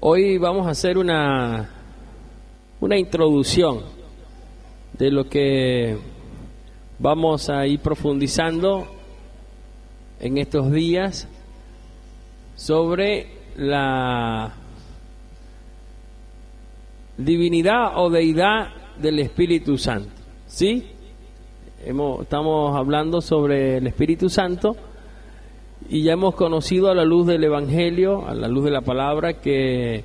Hoy vamos a hacer una introducción de lo que vamos a ir profundizando en estos días sobre la divinidad o deidad del Espíritu Santo. ¿Sí? Estamos hablando sobre el Espíritu Santo y ya hemos conocido a la luz del Evangelio, a la luz de la palabra, que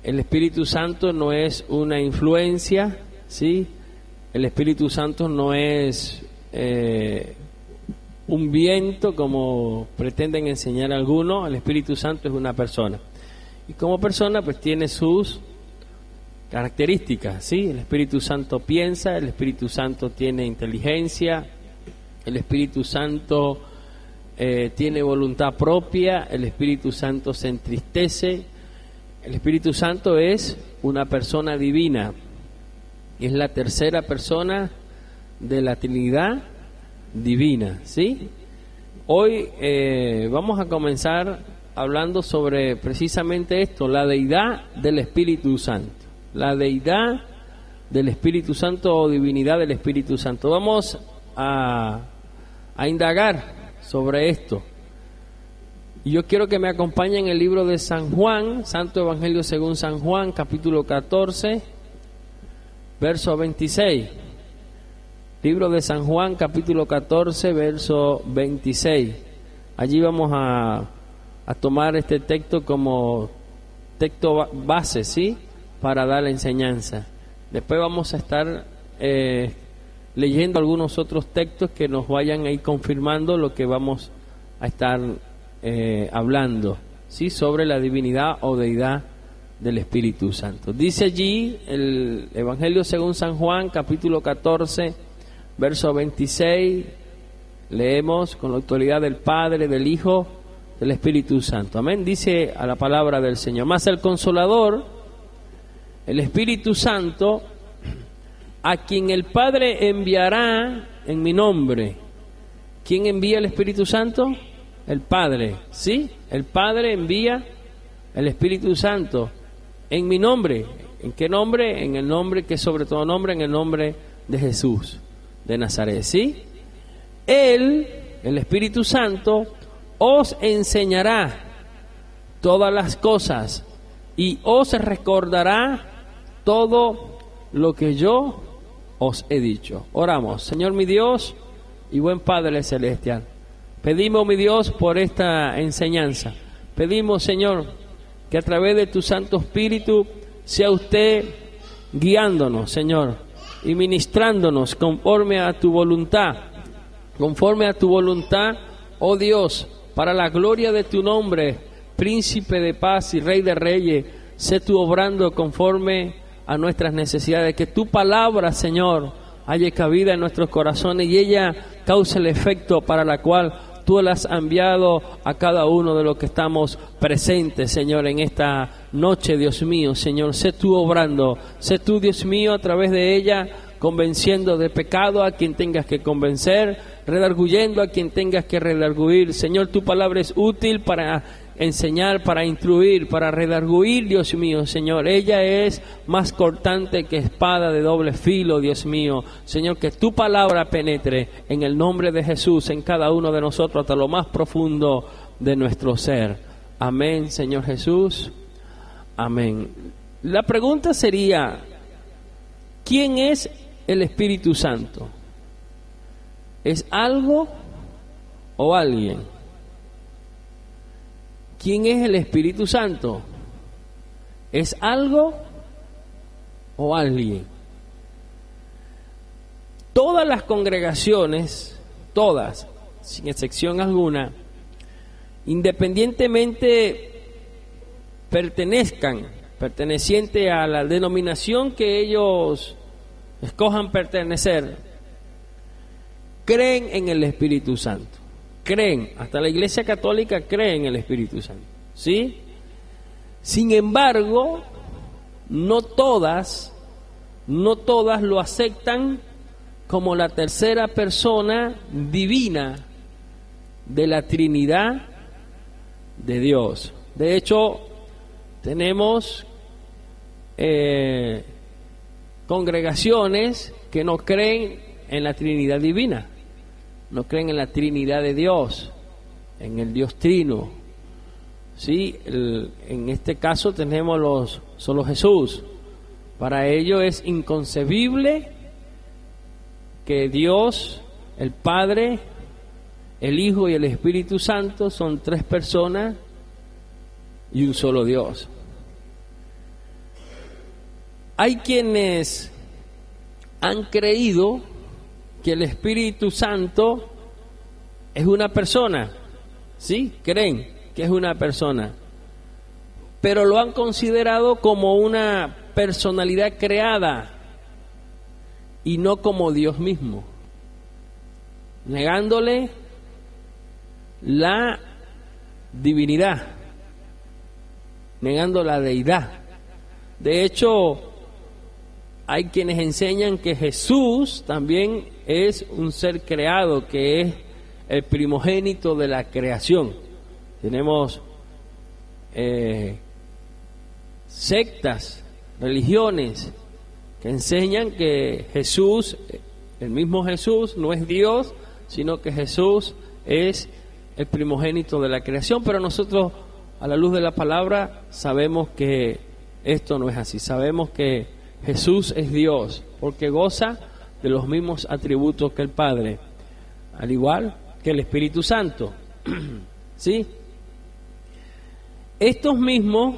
el Espíritu Santo no es una influencia, ¿sí? El Espíritu Santo no es un viento como pretenden enseñar algunos. El Espíritu Santo es una persona y como persona pues tiene sus características, ¿sí? El Espíritu Santo piensa, el Espíritu Santo tiene inteligencia, el Espíritu Santo tiene voluntad propia, el Espíritu Santo se entristece. El Espíritu Santo es una persona divina, es la tercera persona de la Trinidad divina, ¿sí? Hoy vamos a comenzar hablando sobre precisamente esto, la deidad del Espíritu Santo, la deidad del Espíritu Santo o divinidad del Espíritu Santo. Vamos a indagar sobre esto. Y yo quiero que me acompañen en el libro de San Juan, Santo Evangelio según San Juan, capítulo 14, verso 26. Libro de San Juan, capítulo 14, verso 26. Allí vamos a tomar este texto como texto base, ¿sí? Para dar la enseñanza. Después vamos a estar leyendo algunos otros textos que nos vayan a ir confirmando lo que vamos a estar hablando, ¿sí? Sobre la divinidad o deidad del Espíritu Santo. Dice allí el Evangelio según San Juan, capítulo 14, verso 26, leemos con la autoridad del Padre, del Hijo, del Espíritu Santo. Amén. Dice a la palabra del Señor: mas el Consolador, el Espíritu Santo, a quien el Padre enviará en mi nombre. ¿Quién envía el Espíritu Santo? El Padre, ¿sí? El Padre envía el Espíritu Santo en mi nombre. ¿En qué nombre? En el nombre que es sobre todo nombre, en el nombre de Jesús de Nazaret, ¿sí? Él, el Espíritu Santo, os enseñará todas las cosas y os recordará todo lo que yo os he dicho. Oramos. Señor mi Dios y buen Padre celestial, pedimos, mi Dios, por esta enseñanza. Pedimos, Señor, que a través de tu Santo Espíritu sea usted guiándonos, Señor, y ministrándonos conforme a tu voluntad, oh Dios, para la gloria de tu nombre, Príncipe de paz y Rey de reyes. Sé tú obrando conforme a nuestras necesidades, que tu palabra, Señor, haya cabida en nuestros corazones y ella cause el efecto para la cual tú la has enviado a cada uno de los que estamos presentes, Señor, en esta noche, Dios mío. Señor, sé tú obrando, sé tú, Dios mío, a través de ella, convenciendo de pecado a quien tengas que convencer, redarguyendo a quien tengas que redarguir. Señor, tu palabra es útil para enseñar, para instruir, para redarguir, Dios mío, Señor. Ella es más cortante que espada de doble filo, Dios mío. Señor, que tu palabra penetre en el nombre de Jesús en cada uno de nosotros hasta lo más profundo de nuestro ser. Amén, Señor Jesús. Amén. La pregunta sería: ¿quién es el Espíritu Santo? ¿Es algo o alguien? ¿Quién es el Espíritu Santo? ¿Es algo o alguien? Todas las congregaciones, todas, sin excepción alguna, independientemente perteneciente a la denominación que ellos escojan pertenecer, creen en el Espíritu Santo. Creen, hasta la Iglesia Católica cree en el Espíritu Santo, ¿sí? Sin embargo, no todas lo aceptan como la tercera persona divina de la Trinidad de Dios. De hecho, tenemos congregaciones que no creen en la Trinidad divina, no creen en la Trinidad de Dios, en el Dios Trino. Sí, en este caso tenemos solo Jesús. Para ellos es inconcebible que Dios, el Padre, el Hijo y el Espíritu Santo son tres personas y un solo Dios. Hay quienes han creído que el Espíritu Santo es una persona, ¿sí? Creen que es una persona, pero lo han considerado como una personalidad creada y no como Dios mismo, negándole la divinidad, negando la deidad. De hecho, hay quienes enseñan que Jesús también es un ser creado, que es el primogénito de la creación. Tenemos sectas, religiones que enseñan que Jesús, el mismo Jesús, no es Dios, sino que Jesús es el primogénito de la creación. Pero nosotros, a la luz de la palabra, sabemos que esto no es así. Sabemos que Jesús es Dios, porque goza de los mismos atributos que el Padre, al igual que el Espíritu Santo. ¿Sí? Estos mismos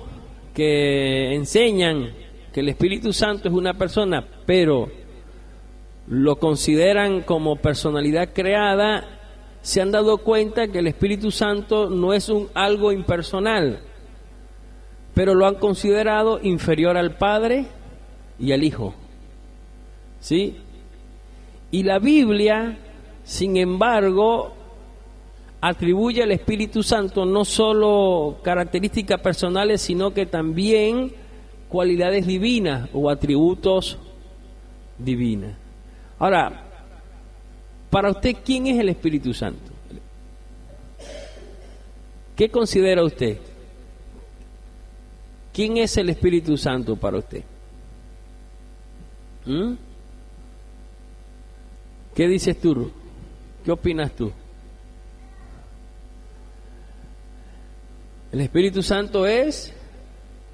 que enseñan que el Espíritu Santo es una persona, pero lo consideran como personalidad creada, se han dado cuenta que el Espíritu Santo no es algo impersonal, pero lo han considerado inferior al Padre y al Hijo. ¿Sí? Y la Biblia, sin embargo, atribuye al Espíritu Santo no solo características personales, sino que también cualidades divinas o atributos divinas. Ahora, para usted, ¿quién es el Espíritu Santo? ¿Qué considera usted? ¿Quién es el Espíritu Santo para usted? ¿Qué dices tú? ¿Qué opinas tú? El Espíritu Santo es,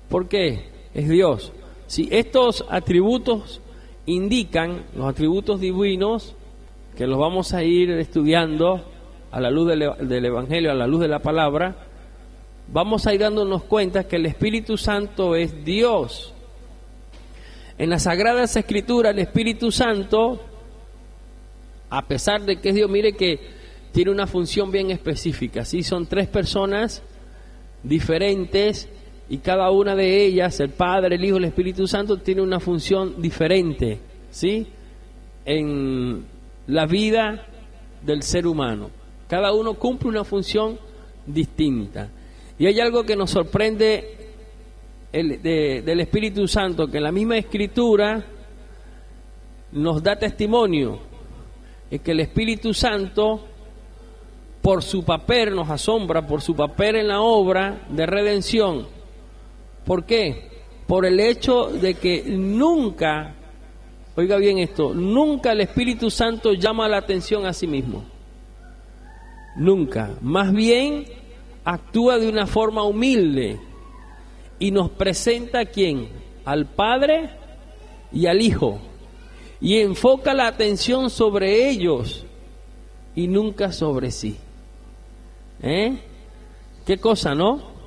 ¿por qué? Es Dios. Si estos atributos indican, los atributos divinos, que los vamos a ir estudiando a la luz del Evangelio, a la luz de la palabra, vamos a ir dándonos cuenta que el Espíritu Santo es Dios. En las Sagradas Escrituras, el Espíritu Santo, a pesar de que es Dios, mire que tiene una función bien específica. ¿Sí? Son tres personas diferentes y cada una de ellas, el Padre, el Hijo y el Espíritu Santo, tiene una función diferente, ¿sí? En la vida del ser humano. Cada uno cumple una función distinta. Y hay algo que nos sorprende del Espíritu Santo, que en la misma Escritura nos da testimonio, es que el Espíritu Santo, por su papel, nos asombra, por su papel en la obra de redención. ¿Por qué? Por el hecho de que nunca, oiga bien esto, nunca el Espíritu Santo llama la atención a sí mismo. Nunca. Más bien actúa de una forma humilde y nos presenta ¿a quién? Al Padre y al Hijo. Y enfoca la atención sobre ellos y nunca sobre sí. Qué cosa, ¿no?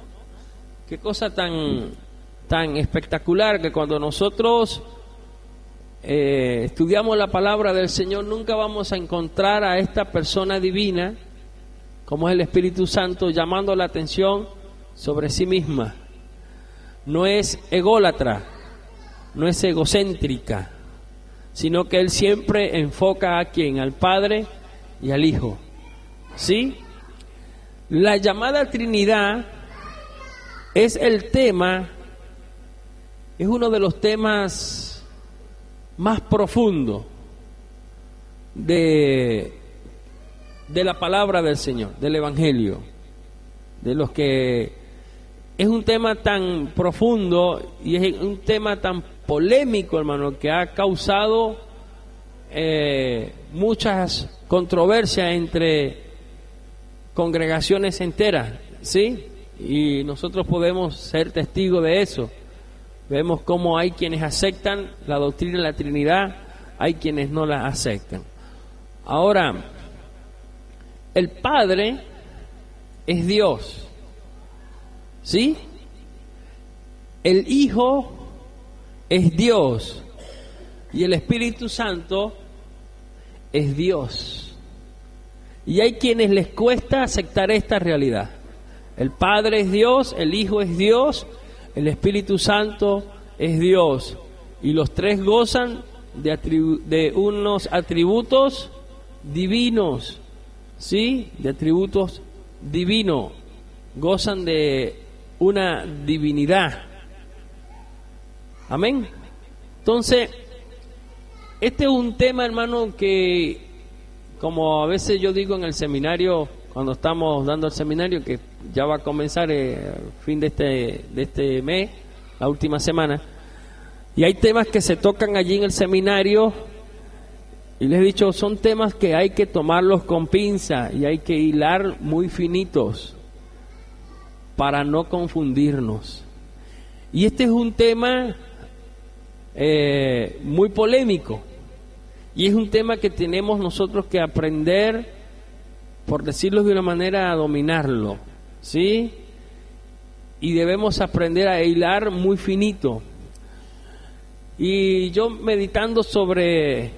Qué cosa tan espectacular, que cuando nosotros estudiamos la palabra del Señor, nunca vamos a encontrar a esta persona divina, como es el Espíritu Santo, llamando la atención sobre sí misma. No es ególatra, no es egocéntrica, sino que Él siempre enfoca ¿a quién? Al Padre y al Hijo. ¿Sí? La llamada Trinidad es el tema, es uno de los temas más profundos de la palabra del Señor, del Evangelio, de los que es un tema tan profundo y es un tema tan polémico, hermano, que ha causado muchas controversias entre congregaciones enteras, ¿sí? Y nosotros podemos ser testigos de eso. Vemos cómo hay quienes aceptan la doctrina de la Trinidad, hay quienes no la aceptan. Ahora, el Padre es Dios, ¿sí? El Hijo es Dios y el Espíritu Santo es Dios. Y hay quienes les cuesta aceptar esta realidad. El Padre es Dios, el Hijo es Dios, el Espíritu Santo es Dios. Y los tres gozan de unos atributos divinos, ¿sí? De atributos divinos. Gozan de una divinidad. Amén. Entonces, este es un tema, hermano, que como a veces yo digo en el seminario, cuando estamos dando el seminario, que ya va a comenzar el fin de este mes, la última semana, y hay temas que se tocan allí en el seminario, y les he dicho, son temas que hay que tomarlos con pinza y hay que hilar muy finitos para no confundirnos. Y este es un tema muy polémico, y es un tema que tenemos nosotros que aprender, por decirlo de una manera, a dominarlo, ¿sí? Y debemos aprender a hilar muy finito. Y yo meditando sobre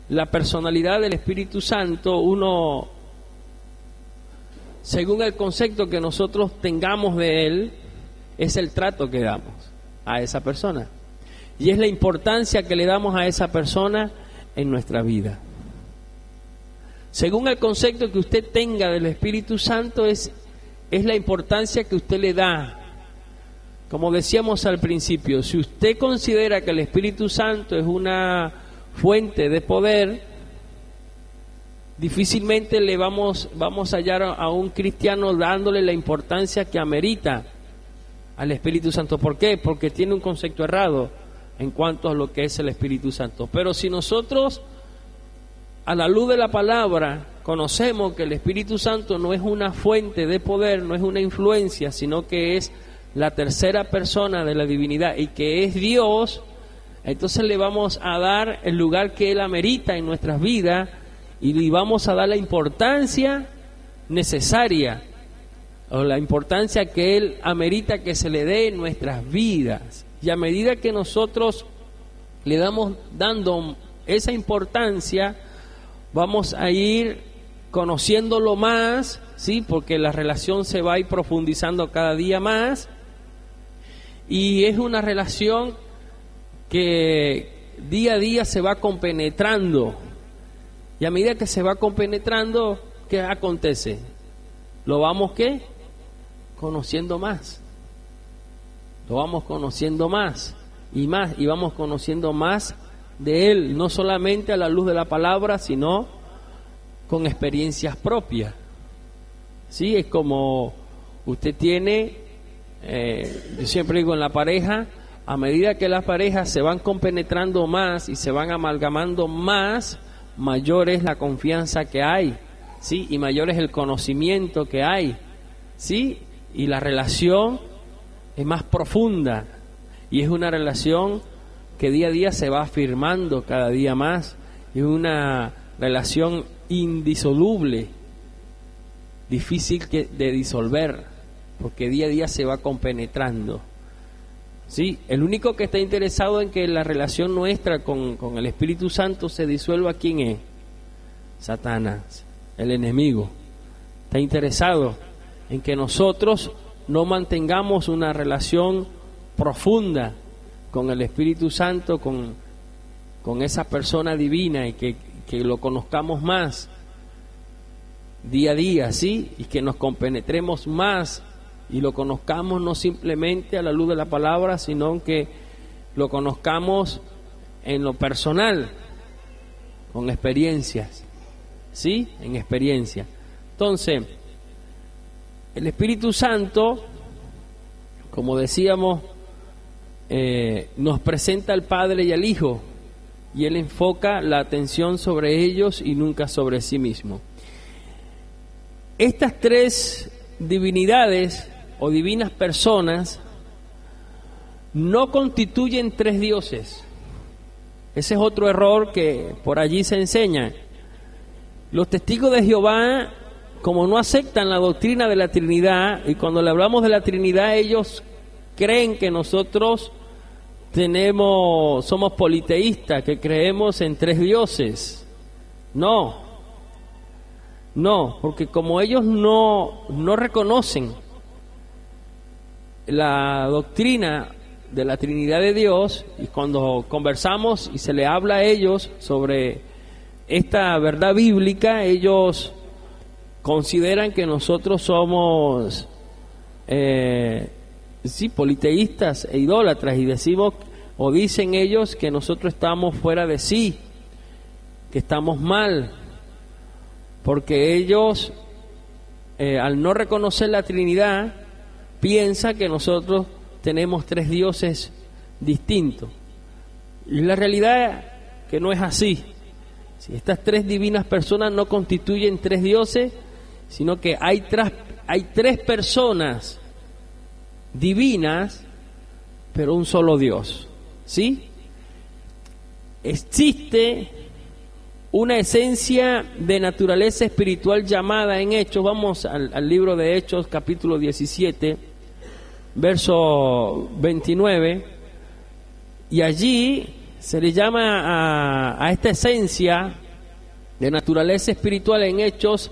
la personalidad del Espíritu Santo, uno, según el concepto que nosotros tengamos de Él, es el trato que damos a esa persona. Y es la importancia que le damos a esa persona en nuestra vida. Según el concepto que usted tenga del Espíritu Santo, es la importancia que usted le da. Como decíamos al principio, si usted considera que el Espíritu Santo es una fuente de poder, difícilmente le vamos a hallar a un cristiano dándole la importancia que amerita al Espíritu Santo. ¿Por qué? Porque tiene un concepto errado en cuanto a lo que es el Espíritu Santo. Pero si nosotros, a la luz de la palabra, conocemos que el Espíritu Santo no es una fuente de poder, no es una influencia, sino que es la tercera persona de la divinidad y que es Dios, entonces le vamos a dar el lugar que Él amerita en nuestras vidas y le vamos a dar la importancia necesaria o la importancia que Él amerita que se le dé en nuestras vidas. Y a medida que nosotros le damos dando esa importancia, vamos a ir conociéndolo más, ¿sí? Porque la relación se va a ir profundizando cada día más. Y es una relación que día a día se va compenetrando. Y a medida que se va compenetrando, ¿qué acontece? Lo vamos, ¿qué? Conociendo más. Lo vamos conociendo más, y vamos conociendo más de Él, no solamente a la luz de la palabra, sino con experiencias propias. Sí, es como usted tiene, yo siempre digo en la pareja, a medida que las parejas se van compenetrando más y se van amalgamando más, mayor es la confianza que hay, ¿sí? Y mayor es el conocimiento que hay, ¿sí? Y la relación es más profunda y es una relación que día a día se va afirmando cada día más, y es una relación indisoluble, difícil de disolver, porque día a día se va compenetrando. Sí, el único que está interesado en que la relación nuestra con el Espíritu Santo se disuelva, ¿quién es? Satanás, el enemigo. Está interesado en que nosotros no mantengamos una relación profunda con el Espíritu Santo, con esa persona divina, y que lo conozcamos más día a día, ¿sí? Y que nos compenetremos más y lo conozcamos no simplemente a la luz de la palabra, sino que lo conozcamos en lo personal, con experiencias, ¿sí? En experiencia. Entonces, el Espíritu Santo como decíamos, nos presenta al Padre y al Hijo, y Él enfoca la atención sobre ellos y nunca sobre sí mismo. Estas tres divinidades o divinas personas no constituyen tres dioses. Ese es otro error que por allí se enseña. Los testigos de Jehová, como no aceptan la doctrina de la Trinidad, y cuando le hablamos de la Trinidad, ellos creen que nosotros somos politeístas, que creemos en tres dioses. No, porque como ellos no reconocen la doctrina de la Trinidad de Dios, y cuando conversamos y se le habla a ellos sobre esta verdad bíblica, ellos consideran que nosotros somos politeístas e idólatras, y decimos, o dicen ellos, que nosotros estamos fuera de sí, que estamos mal, porque ellos al no reconocer la Trinidad piensan que nosotros tenemos tres dioses distintos, y la realidad es que no es así. Si estas tres divinas personas no constituyen tres dioses, sino que hay tres personas divinas, pero un solo Dios, ¿sí? Existe una esencia de naturaleza espiritual llamada en Hechos. Vamos al libro de Hechos, capítulo 17, verso 29, y allí se le llama a esta esencia de naturaleza espiritual en Hechos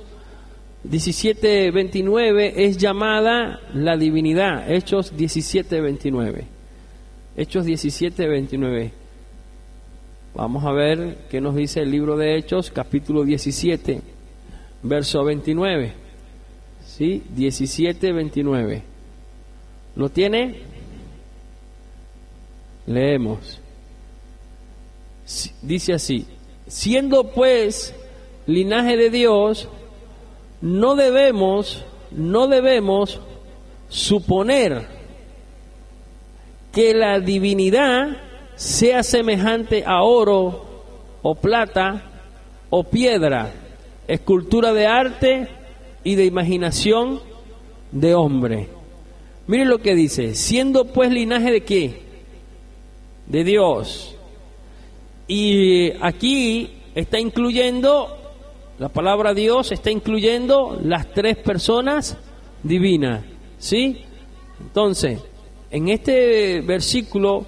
17:29, es llamada la divinidad. Hechos 17:29. Hechos 17:29. Vamos a ver qué nos dice el libro de Hechos, capítulo 17, verso 29. ¿Sí? 17:29. ¿Lo tiene? Leemos. Dice así: siendo pues linaje de Dios, no debemos suponer que la divinidad sea semejante a oro o plata o piedra, escultura de arte y de imaginación de hombre. Miren lo que dice: siendo pues linaje de ¿qué? De Dios. Y aquí está incluyendo, la palabra Dios está incluyendo las tres personas divinas, ¿sí? Entonces, en este versículo,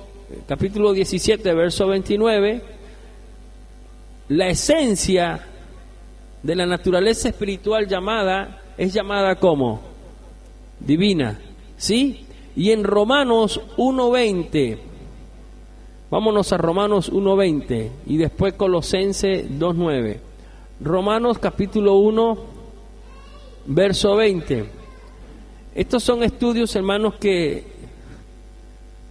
capítulo 17, verso 29, la esencia de la naturaleza espiritual es llamada como divina, ¿sí? Y en Romanos 1:20, vámonos a Romanos 1:20 y después Colosenses 2:9. Romanos capítulo 1, verso 20. Estos son estudios, hermanos, que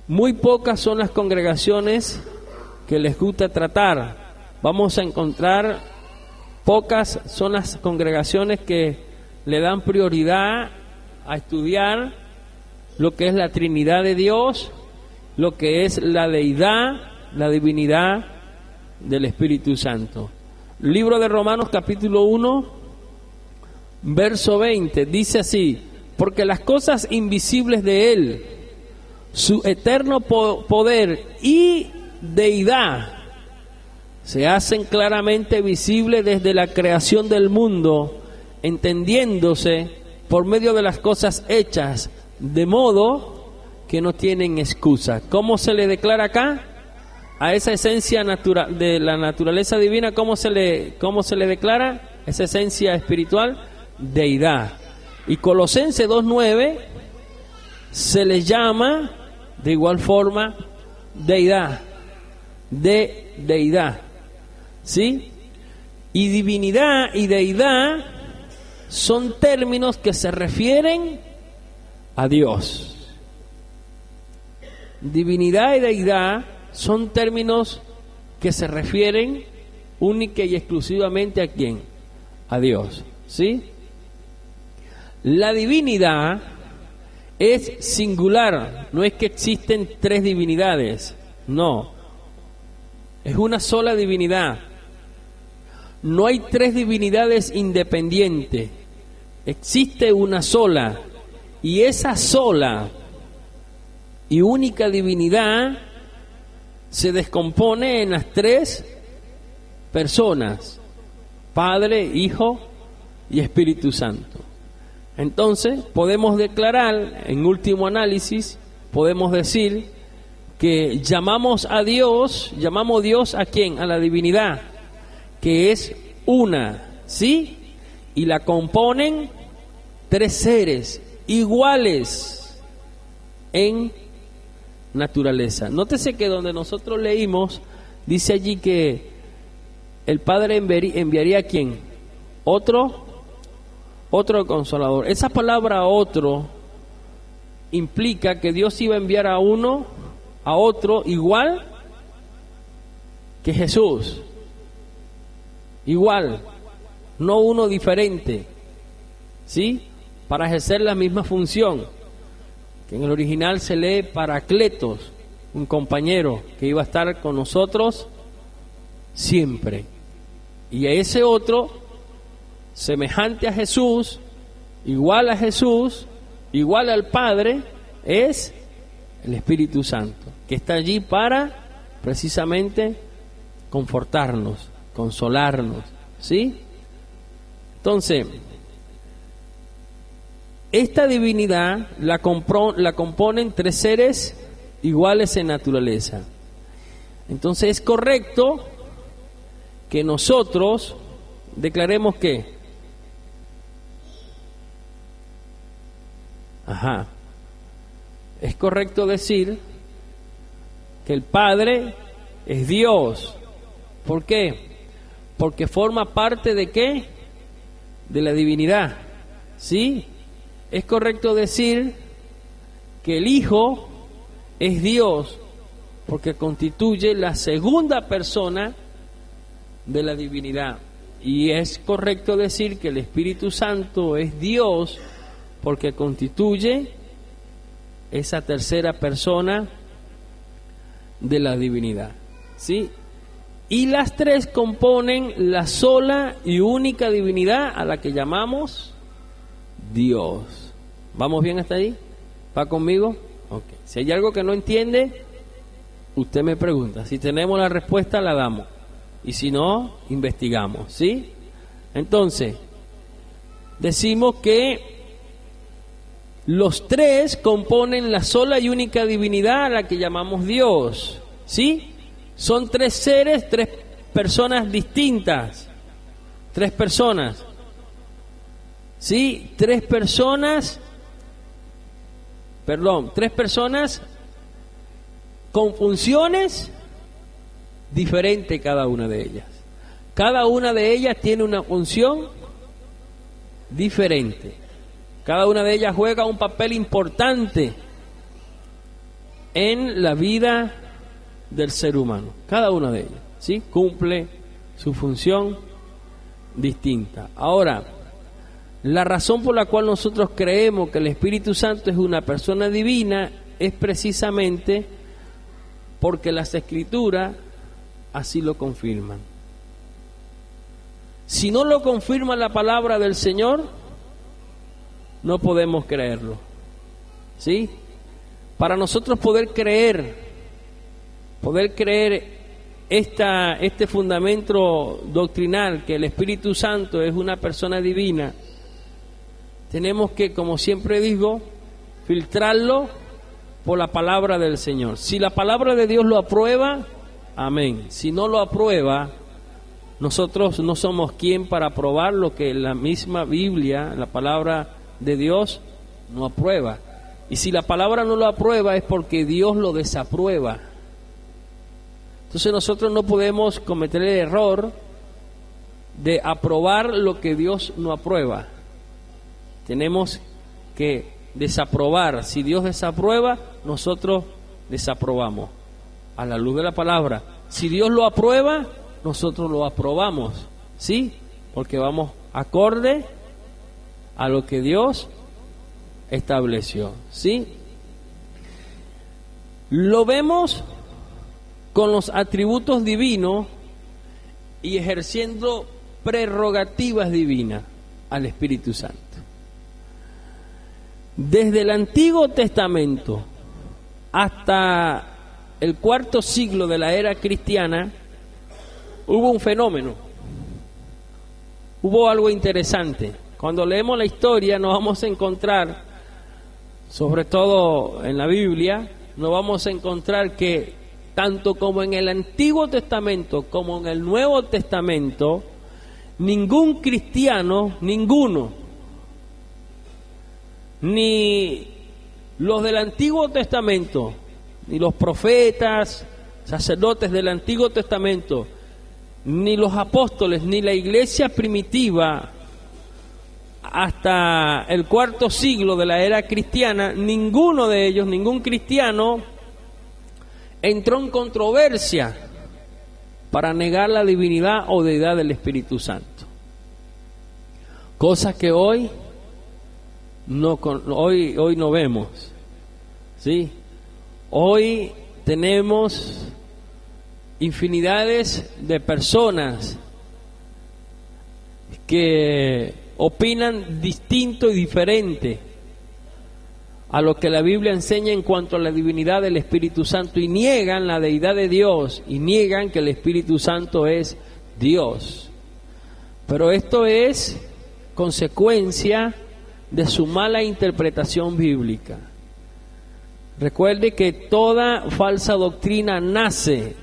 muy pocas son las congregaciones que les gusta tratar. Vamos a encontrar, pocas son las congregaciones que le dan prioridad a estudiar lo que es la Trinidad de Dios, lo que es la deidad, la divinidad del Espíritu Santo. Libro de Romanos capítulo 1, verso 20, dice así: porque las cosas invisibles de Él, su eterno poder y deidad, se hacen claramente visibles desde la creación del mundo, entendiéndose por medio de las cosas hechas, de modo que no tienen excusa. ¿Cómo se le declara acá? A esa esencia natural de la naturaleza divina, ¿cómo se le declara? Esa esencia espiritual, deidad. Y Colosenses 2:9 se le llama de igual forma deidad, de deidad, ¿sí? Y divinidad y deidad son términos que se refieren a Dios. Divinidad y deidad son términos que se refieren única y exclusivamente a ¿quién? A Dios, ¿sí? La divinidad es singular, no es que existen tres divinidades, no, es una sola divinidad. No hay tres divinidades independientes, existe una sola, y esa sola y única divinidad se descompone en las tres personas: Padre, Hijo y Espíritu Santo. Entonces podemos declarar, en último análisis, podemos decir que llamamos Dios ¿a quién? A la divinidad, que es una, ¿sí? Y la componen tres seres iguales en naturaleza. Nótese que donde nosotros leímos, dice allí que el Padre enviaría ¿a quién? Otro consolador. Esa palabra otro implica que Dios iba a enviar a otro igual que Jesús. Igual, no uno diferente, ¿sí? Para ejercer la misma función, que en el original se lee Paracletos, un compañero que iba a estar con nosotros siempre. Y a ese otro, semejante a Jesús, igual al Padre, es el Espíritu Santo, que está allí para precisamente confortarnos, consolarnos, ¿sí? Entonces, esta divinidad la componen tres seres iguales en naturaleza. Entonces es correcto que nosotros declaremos que es correcto decir que el Padre es Dios. ¿Por qué? Porque forma parte ¿de qué? De la divinidad, ¿sí? Es correcto decir que el Hijo es Dios, porque constituye la segunda persona de la divinidad. Y es correcto decir que el Espíritu Santo es Dios, porque constituye esa tercera persona de la divinidad, ¿sí? Y las tres componen la sola y única divinidad a la que llamamos Dios. ¿Vamos bien hasta ahí? ¿Va conmigo? Okay. Si hay algo que no entiende, usted me pregunta. Si tenemos la respuesta, la damos. Y si no, investigamos, ¿sí? Entonces, decimos que los tres componen la sola y única divinidad a la que llamamos Dios, ¿sí? Son tres seres, tres personas distintas. Tres personas. ¿Sí? Tres personas con funciones diferentes cada una de ellas. Cada una de ellas tiene una función diferente. Cada una de ellas juega un papel importante en la vida del ser humano. Cada una de ellas, ¿sí? Cumple su función distinta. Ahora, la razón por la cual nosotros creemos que el Espíritu Santo es una persona divina es precisamente porque las Escrituras así lo confirman. Si no lo confirma la palabra del Señor, no podemos creerlo, ¿sí? Para nosotros poder creer este fundamento doctrinal, que el Espíritu Santo es una persona divina, tenemos que, como siempre digo, filtrarlo por la palabra del Señor. Si la palabra de Dios lo aprueba, amén. Si no lo aprueba, nosotros no somos quien para aprobar lo que la misma Biblia, la palabra de Dios, no aprueba. Y si la palabra no lo aprueba es porque Dios lo desaprueba. Entonces nosotros no podemos cometer el error de aprobar lo que Dios no aprueba. Tenemos que desaprobar. Si Dios desaprueba, nosotros desaprobamos a la luz de la palabra. Si Dios lo aprueba, nosotros lo aprobamos, ¿sí? Porque vamos acorde a lo que Dios estableció, ¿sí? Lo vemos con los atributos divinos y ejerciendo prerrogativas divinas al Espíritu Santo. Desde el Antiguo Testamento hasta el cuarto siglo de la era cristiana hubo un fenómeno, hubo algo interesante. Cuando leemos la historia nos vamos a encontrar, sobre todo en la Biblia, nos vamos a encontrar que tanto como en el Antiguo Testamento como en el Nuevo Testamento, ningún cristiano, ninguno, ni los del Antiguo Testamento, ni los profetas, sacerdotes del Antiguo Testamento, ni los apóstoles, ni la iglesia primitiva, hasta el cuarto siglo de la era cristiana, ninguno de ellos, ningún cristiano, entró en controversia para negar la divinidad o deidad del Espíritu Santo. Cosas que hoy no vemos, ¿sí? Hoy tenemos infinidades de personas que opinan distinto y diferente a lo que la Biblia enseña en cuanto a la divinidad del Espíritu Santo, y niegan la deidad de Dios y niegan que el Espíritu Santo es Dios. Pero esto es consecuencia de su mala interpretación bíblica. Recuerde que toda falsa doctrina nace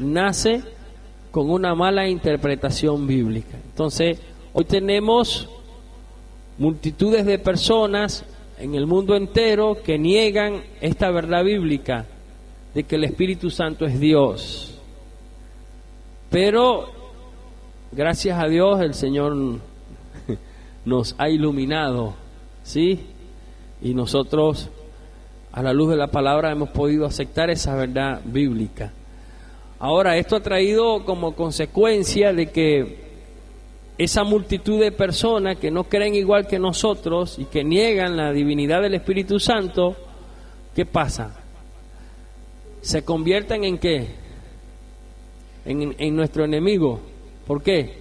con una mala interpretación bíblica. Entonces, hoy tenemos multitudes de personas en el mundo entero que niegan esta verdad bíblica de que el Espíritu Santo es Dios. Pero gracias a Dios el Señor nos ha iluminado, ¿sí? Y nosotros, a la luz de la palabra, hemos podido aceptar esa verdad bíblica. Ahora, esto ha traído como consecuencia de que esa multitud de personas que no creen igual que nosotros y que niegan la divinidad del Espíritu Santo, ¿qué pasa? Se convierten en ¿qué? En nuestro enemigo. ¿Por qué?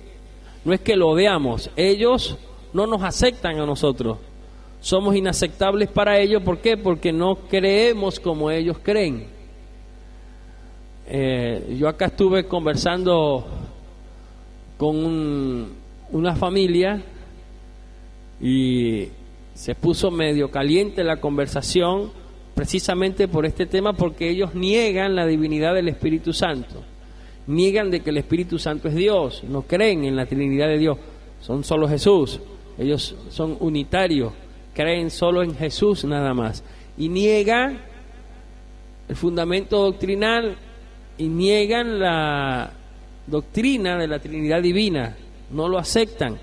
No es que lo odiamos, ellos no nos aceptan a nosotros. Somos inaceptables para ellos. ¿Por qué? Porque no creemos como ellos creen. Yo acá estuve conversando con una familia y se puso medio caliente la conversación precisamente por este tema, porque ellos niegan la divinidad del Espíritu Santo, niegan de que el Espíritu Santo es Dios, no creen en la Trinidad de Dios, son solo Jesús, ellos son unitarios, creen solo en Jesús nada más, y niegan el fundamento doctrinal y niegan la doctrina de la Trinidad divina. No lo aceptan,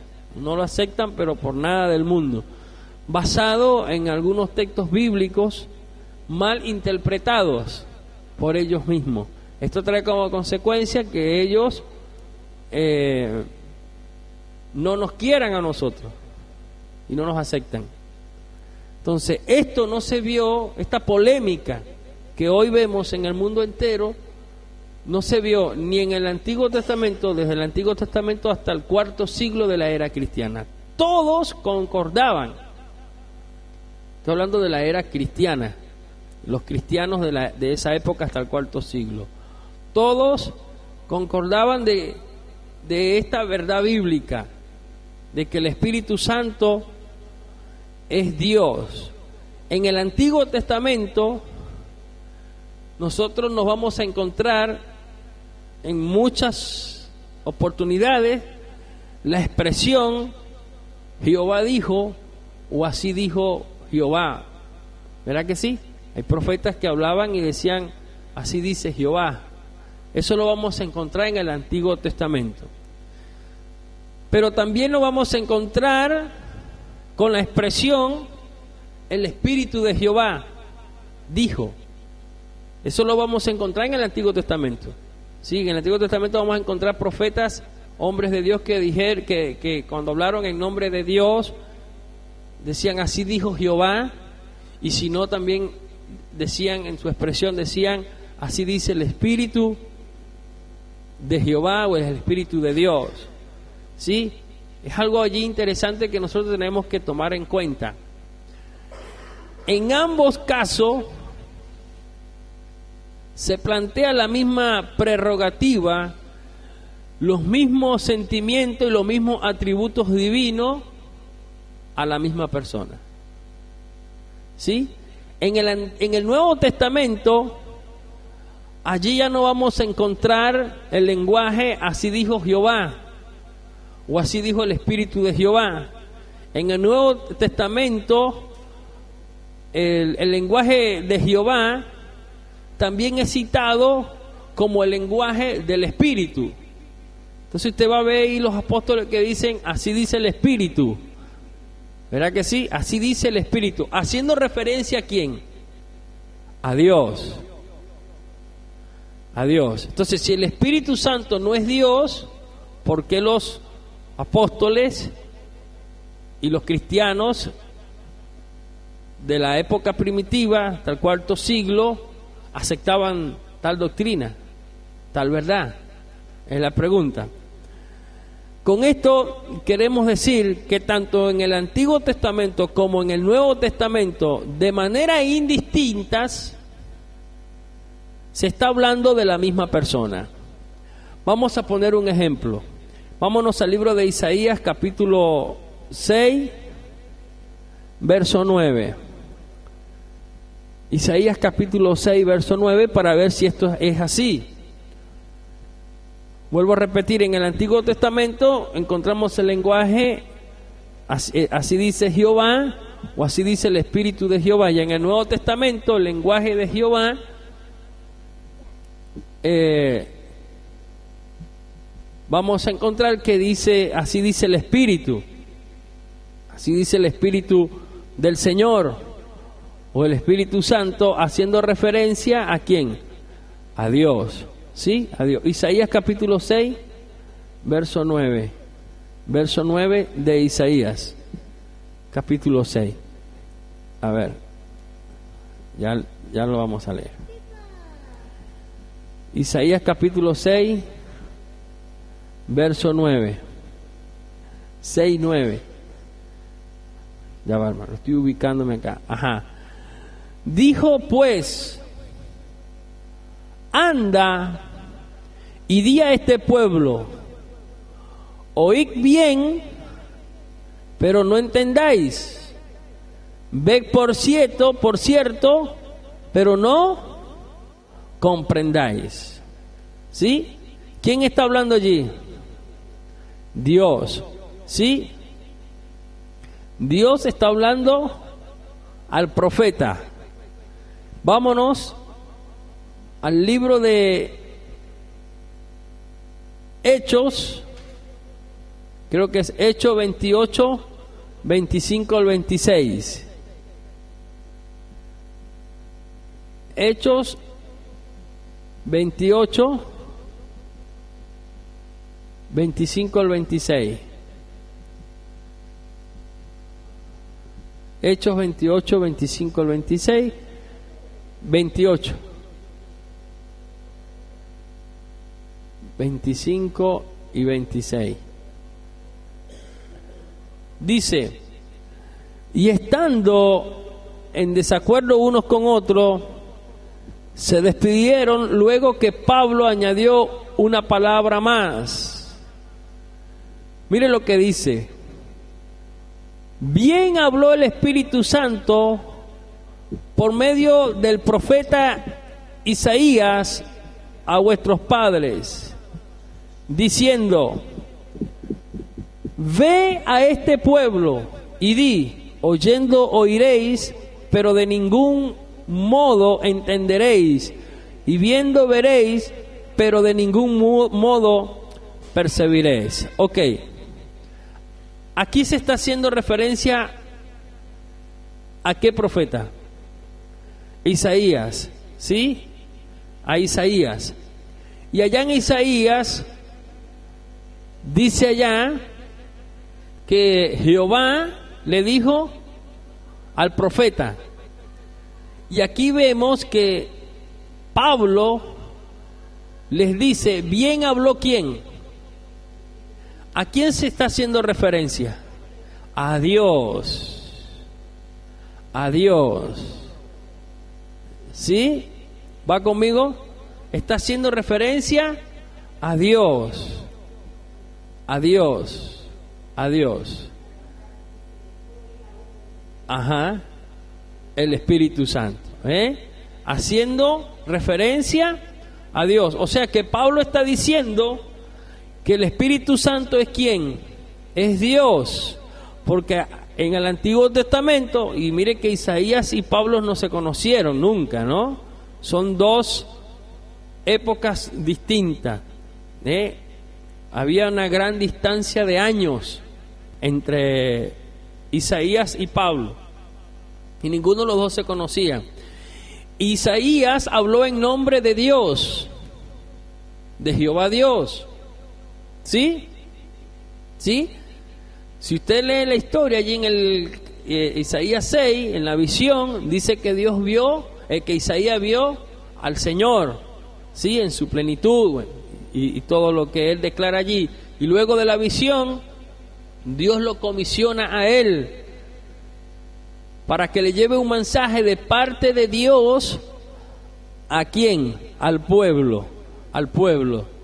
pero por nada del mundo, basado en algunos textos bíblicos mal interpretados por ellos mismos. Esto trae como consecuencia que ellos no nos quieran a nosotros y no nos aceptan. Entonces, esto no se vio, esta polémica que hoy vemos en el mundo entero, no se vio ni en el Antiguo Testamento, desde el Antiguo Testamento hasta el cuarto siglo de la era cristiana. Todos concordaban. Estoy hablando de la era cristiana, los cristianos de esa época hasta el cuarto siglo. Todos concordaban de esta verdad bíblica, de que el Espíritu Santo es Dios. En el Antiguo Testamento nosotros nos vamos a encontrar en muchas oportunidades la expresión Jehová dijo, o así dijo Jehová. ¿Verdad que sí? Hay profetas que hablaban y decían así dice Jehová. Eso lo vamos a encontrar en el Antiguo Testamento. Pero también lo vamos a encontrar con la expresión el Espíritu de Jehová dijo. Eso lo vamos a encontrar en el Antiguo Testamento. Sí, en el Antiguo Testamento vamos a encontrar profetas, hombres de Dios que dijeron que cuando hablaron en nombre de Dios decían así dijo Jehová, y si no también decían, en su expresión decían, así dice el Espíritu de Jehová o el Espíritu de Dios. ¿Sí? Es algo allí interesante que nosotros tenemos que tomar en cuenta. En ambos casos se plantea la misma prerrogativa, los mismos sentimientos y los mismos atributos divinos a la misma persona. ¿Sí? En el Nuevo Testamento, allí ya no vamos a encontrar el lenguaje así dijo Jehová o así dijo el Espíritu de Jehová. En el Nuevo Testamento el lenguaje de Jehová también es citado como el lenguaje del Espíritu. Entonces usted va a ver ahí los apóstoles que dicen así dice el Espíritu, ¿verdad que sí? Así dice el Espíritu, haciendo referencia a ¿quién? A Dios. A Dios. Entonces, si el Espíritu Santo no es Dios, ¿por qué los apóstoles y los cristianos de la época primitiva, hasta el cuarto siglo, aceptaban tal doctrina, tal verdad? Es la pregunta. Con esto queremos decir que tanto en el Antiguo Testamento como en el Nuevo Testamento, de manera indistintas, se está hablando de la misma persona. Vamos a poner un ejemplo. Vámonos al libro de Isaías, capítulo 6, verso 9. Isaías capítulo 6, verso 9, para ver si esto es así. Vuelvo a repetir, en el Antiguo Testamento encontramos el lenguaje así dice Jehová o así dice el Espíritu de Jehová, y en el Nuevo Testamento el lenguaje de Jehová vamos a encontrar que dice así dice el Espíritu, así dice el Espíritu del Señor o el Espíritu Santo, haciendo referencia ¿a quién? A Dios. ¿Sí? A Dios. Isaías capítulo 6, verso 9. Verso 9 de Isaías, capítulo 6. A ver, ya lo vamos a leer. Isaías capítulo 6, verso 9. 6, 9. Ya va, hermano, estoy ubicándome acá. Ajá. Dijo pues: anda y di a este pueblo, oíd bien, pero no entendáis. Ved por cierto, pero no comprendáis. ¿Sí? ¿Quién está hablando allí? Dios. ¿Sí? Dios está hablando al profeta. Vámonos al libro de Hechos, creo que es Hechos 28, 25 al 26. Hechos 28, 25 al 26. Hechos 28, 25 al 26. 28. 25 y 26. Dice: y estando en desacuerdo unos con otros, se despidieron luego que Pablo añadió una palabra más. Mire lo que dice: bien habló el Espíritu Santo por medio del profeta Isaías a vuestros padres, diciendo: ve a este pueblo y di, oyendo oiréis, pero de ningún modo entenderéis, y viendo veréis, pero de ningún modo percibiréis. Ok, aquí se está haciendo referencia ¿a qué profeta? Isaías, ¿sí? A Isaías. Y allá en Isaías dice allá que Jehová le dijo al profeta, Y aquí vemos que Pablo les dice, bien habló ¿quién? ¿A quién se está haciendo referencia? A Dios. A Dios. ¿Sí? ¿Va conmigo? Está haciendo referencia a Dios. A Dios. A Dios. Ajá. El Espíritu Santo. Haciendo referencia a Dios. O sea que Pablo está diciendo que el Espíritu Santo es ¿quién? Es Dios. Porque en el Antiguo Testamento, y mire que Isaías y Pablo no se conocieron nunca, ¿no? Son dos épocas distintas. Había una gran distancia de años entre Isaías y Pablo, y ninguno de los dos se conocía. Isaías habló en nombre de Dios, de Jehová Dios. ¿Sí? ¿Sí? Si usted lee la historia allí en el Isaías 6, en la visión, dice que Dios vio, que Isaías vio al Señor, ¿sí? En su plenitud, y todo lo que él declara allí. Y luego de la visión, Dios lo comisiona a él para que le lleve un mensaje de parte de Dios. ¿A quién? Al pueblo,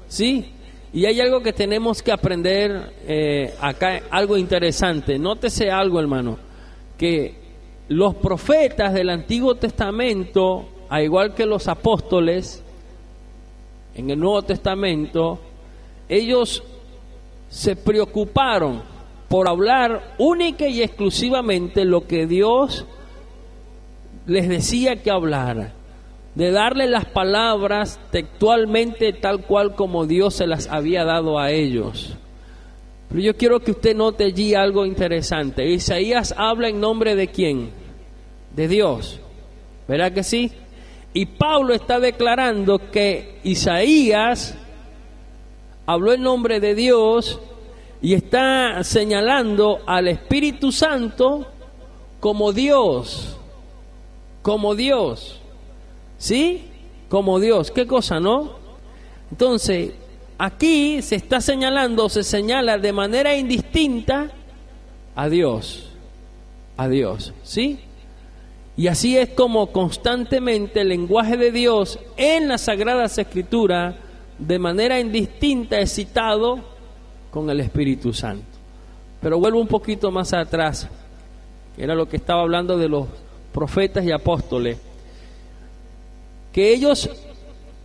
¿sí? Y hay algo que tenemos que aprender acá, algo interesante. Nótese algo, hermano, que los profetas del Antiguo Testamento, al igual que los apóstoles en el Nuevo Testamento, ellos se preocuparon por hablar única y exclusivamente lo que Dios les decía que hablara, de darle las palabras textualmente tal cual como Dios se las había dado a ellos. Pero yo quiero que usted note allí algo interesante. Isaías habla en nombre de ¿quién? De Dios, ¿verdad que sí? Y Pablo está declarando que Isaías habló en nombre de Dios y está señalando al Espíritu Santo como Dios, ¿sí? Como Dios. ¿Qué cosa, no? Entonces, aquí se está señalando, se señala de manera indistinta a Dios, ¿sí? Y así es como constantemente el lenguaje de Dios en las Sagradas Escrituras de manera indistinta es citado con el Espíritu Santo. Pero vuelvo un poquito más atrás, que era lo que estaba hablando de los profetas y apóstoles, que ellos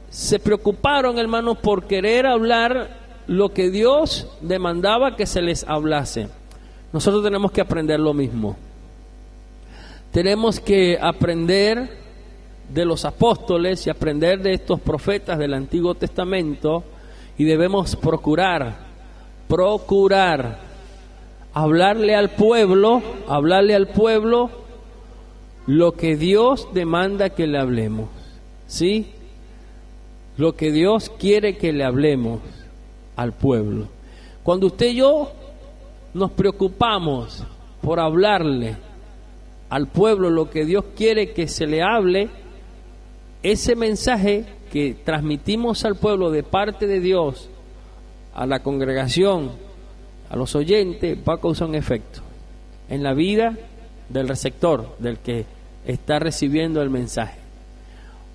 se preocuparon, hermanos, por querer hablar lo que Dios demandaba que se les hablase. Nosotros tenemos que aprender lo mismo. Tenemos que aprender de los apóstoles y aprender de estos profetas del Antiguo Testamento, y debemos procurar hablarle al pueblo lo que Dios demanda que le hablemos, ¿sí? Lo que Dios quiere que le hablemos al pueblo. Cuando usted y yo nos preocupamos por hablarle al pueblo lo que Dios quiere que se le hable, ese mensaje que transmitimos al pueblo de parte de Dios, a la congregación, a los oyentes, va a causar un efecto en la vida del receptor, del que está recibiendo el mensaje.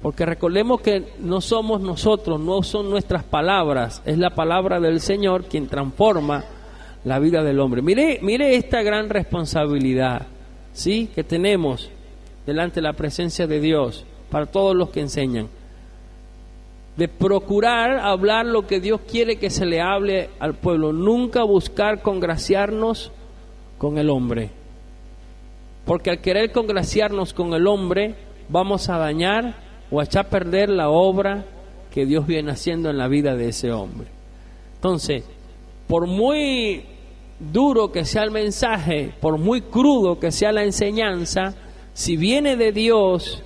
Porque recordemos que no somos nosotros, no son nuestras palabras, es la palabra del Señor quien transforma la vida del hombre. Mire esta gran responsabilidad, ¿sí?, que tenemos delante de la presencia de Dios para todos los que enseñan, de procurar hablar lo que Dios quiere que se le hable al pueblo, nunca buscar congraciarnos con el hombre, porque al querer congraciarnos con el hombre vamos a dañar o a echar a perder la obra que Dios viene haciendo en la vida de ese hombre. Entonces, por muy duro que sea el mensaje, por muy crudo que sea la enseñanza, si viene de Dios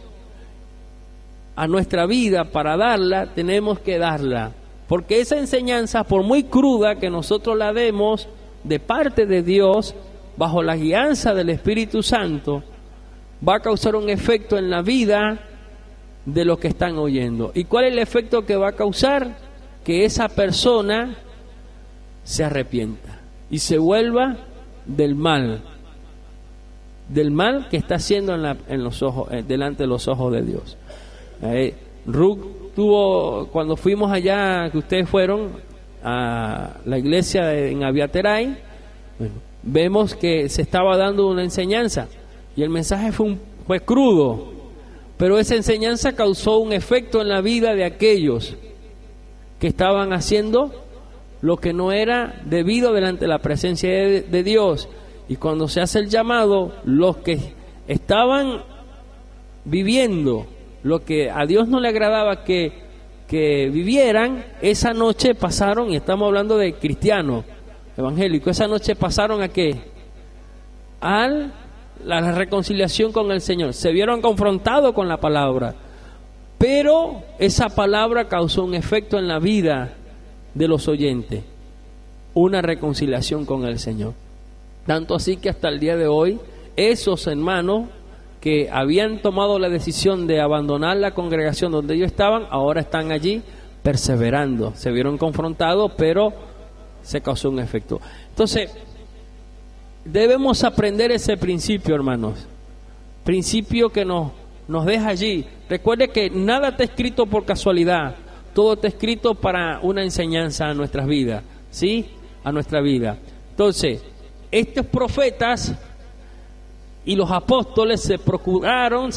a nuestra vida para darla, tenemos que darla, porque esa enseñanza, por muy cruda que nosotros la demos de parte de Dios, bajo la guianza del Espíritu Santo, va a causar un efecto en la vida de los que están oyendo. ¿Y cuál es el efecto que va a causar? Que esa persona se arrepienta y se vuelva del mal que está haciendo en los ojos, delante de los ojos de Dios. Ruth tuvo, cuando fuimos allá, que ustedes fueron a la iglesia en Abiateray, vemos que se estaba dando una enseñanza y el mensaje fue crudo, pero esa enseñanza causó un efecto en la vida de aquellos que estaban haciendo lo que no era debido delante de la presencia de Dios. Y cuando se hace el llamado, los que estaban viviendo lo que a Dios no le agradaba que vivieran, esa noche pasaron, y estamos hablando de cristianos evangélicos, esa noche pasaron ¿a qué? A la reconciliación con el Señor. Se vieron confrontados con la palabra, pero esa palabra causó un efecto en la vida de los oyentes, una reconciliación con el Señor. Tanto así que hasta el día de hoy, esos hermanos que habían tomado la decisión de abandonar la congregación donde ellos estaban, ahora están allí perseverando. Se vieron confrontados, pero se causó un efecto. Entonces, debemos aprender ese principio, hermanos. Principio que nos deja allí. Recuerde que nada está escrito por casualidad. Todo está escrito para una enseñanza a nuestras vidas, ¿sí? A nuestra vida. Entonces, estos profetas y los apóstoles se preocuparon,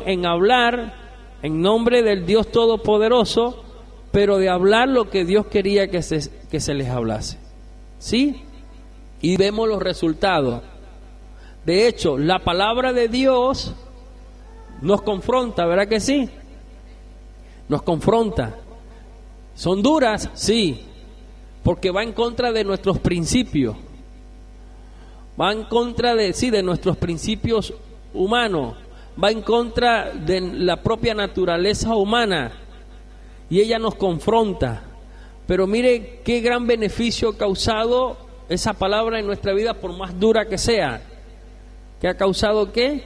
en hablar en nombre del Dios Todopoderoso, pero de hablar lo que Dios quería que se les hablase, ¿sí? Y vemos los resultados. De hecho, la palabra de Dios nos confronta, ¿verdad que sí? Nos confronta. ¿Son duras? Sí, porque va en contra de nuestros principios. Va en contra de nuestros principios humanos, va en contra de la propia naturaleza humana, y ella nos confronta. Pero mire qué gran beneficio ha causado esa palabra en nuestra vida, por más dura que sea. ¿Qué ha causado? ¿Qué?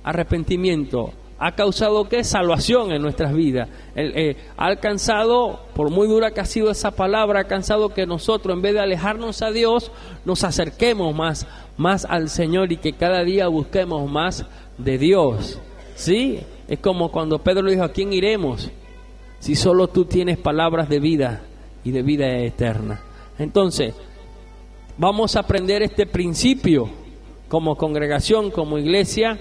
Arrepentimiento. ¿Ha causado qué? Salvación en nuestras vidas. Ha alcanzado, por muy dura que ha sido esa palabra, ha alcanzado que nosotros, en vez de alejarnos a Dios, nos acerquemos más al Señor, y que cada día busquemos más de Dios, ¿sí? Es como cuando Pedro le dijo: ¿a quién iremos si solo tú tienes palabras de vida y de vida eterna? Entonces, vamos a aprender este principio como congregación, como iglesia.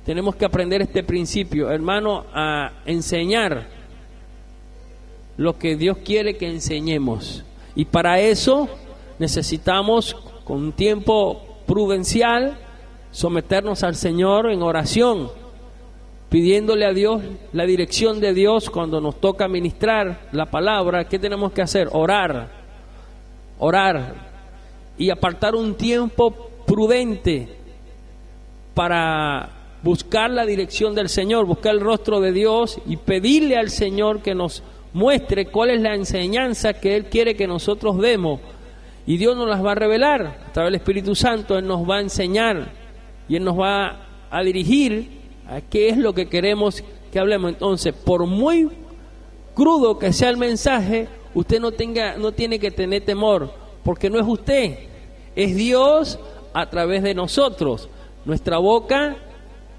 Tenemos que aprender este principio, hermano, a enseñar lo que Dios quiere que enseñemos. Y para eso necesitamos, con un tiempo prudencial, someternos al Señor en oración, pidiéndole a Dios la dirección de Dios cuando nos toca ministrar la palabra. ¿Qué tenemos que hacer? Orar y apartar un tiempo prudente para buscar la dirección del Señor, buscar el rostro de Dios y pedirle al Señor que nos muestre cuál es la enseñanza que Él quiere que nosotros demos. Y Dios nos las va a revelar a través del Espíritu Santo. Él nos va a enseñar y Él nos va a dirigir a qué es lo que queremos que hablemos. Entonces, por muy crudo que sea el mensaje, usted no tiene que tener temor, porque no es usted, es Dios a través de nosotros. Nuestra boca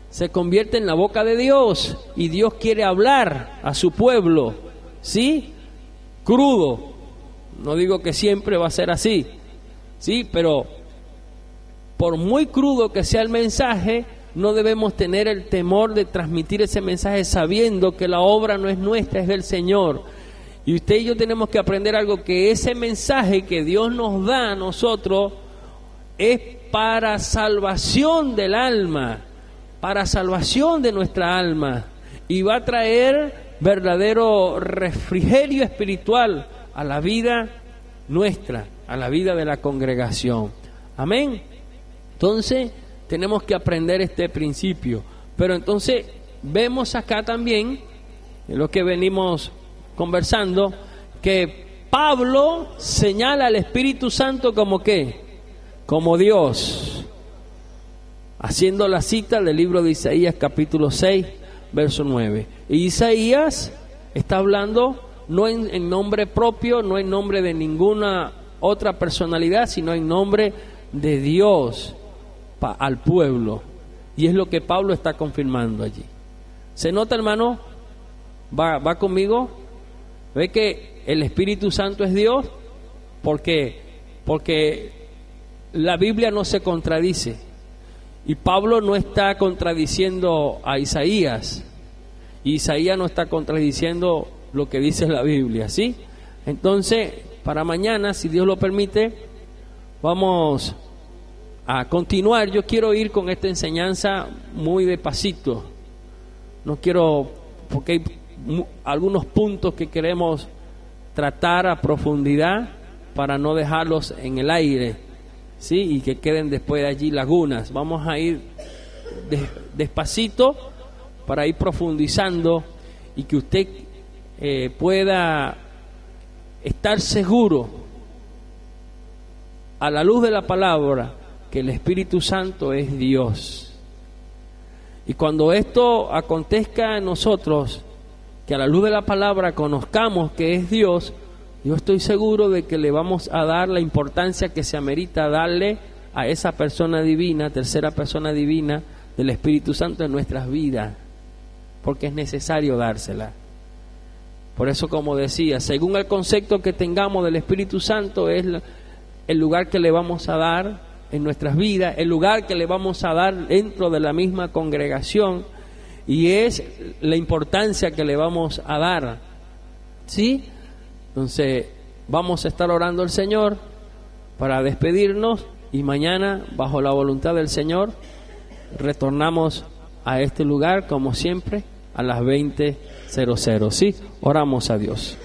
se convierte en la boca de Dios, y Dios quiere hablar a su pueblo, ¿sí? Crudo. No digo que siempre va a ser así, ¿sí? Pero por muy crudo que sea el mensaje, no debemos tener el temor de transmitir ese mensaje, sabiendo que la obra no es nuestra, es del Señor. Y usted y yo tenemos que aprender algo, que ese mensaje que Dios nos da a nosotros es para salvación del alma, para salvación de nuestra alma, y va a traer verdadero refrigerio espiritual a la vida nuestra, a la vida de la congregación. Amén. Entonces tenemos que aprender este principio. Pero entonces vemos acá también, en lo que venimos conversando, que Pablo señala al Espíritu Santo como ¿qué? Como Dios. haciendo la cita del libro de Isaías capítulo 6, verso 9. Y Isaías está hablando no en nombre propio, no en nombre de ninguna otra personalidad, sino en nombre de Dios al pueblo. Y es lo que Pablo está confirmando allí. ¿Se nota, hermano? ¿Va conmigo? ¿Ve que el Espíritu Santo es Dios? ¿Por qué? Porque la Biblia no se contradice. Y Pablo no está contradiciendo a Isaías. Y Isaías no está contradiciendo lo que dice la Biblia, ¿sí? Entonces, para mañana, si Dios lo permite, vamos a continuar. Yo quiero ir con esta enseñanza muy despacito. No quiero, porque hay algunos puntos que queremos tratar a profundidad para no dejarlos en el aire, ¿sí? Y que queden después de allí lagunas. Vamos a ir despacito para ir profundizando y que usted pueda estar seguro a la luz de la palabra que el Espíritu Santo es Dios. Y cuando esto acontezca en nosotros, que a la luz de la palabra conozcamos que es Dios, yo estoy seguro de que le vamos a dar la importancia que se amerita darle a esa persona divina, tercera persona divina del Espíritu Santo en nuestras vidas, porque es necesario dársela. Por eso, como decía, según el concepto que tengamos del Espíritu Santo, es el lugar que le vamos a dar en nuestras vidas, el lugar que le vamos a dar dentro de la misma congregación, y es la importancia que le vamos a dar, ¿sí? Entonces, vamos a estar orando al Señor para despedirnos, y mañana, bajo la voluntad del Señor, retornamos a este lugar, como siempre, a las 20:00, ¿sí? Oramos a Dios.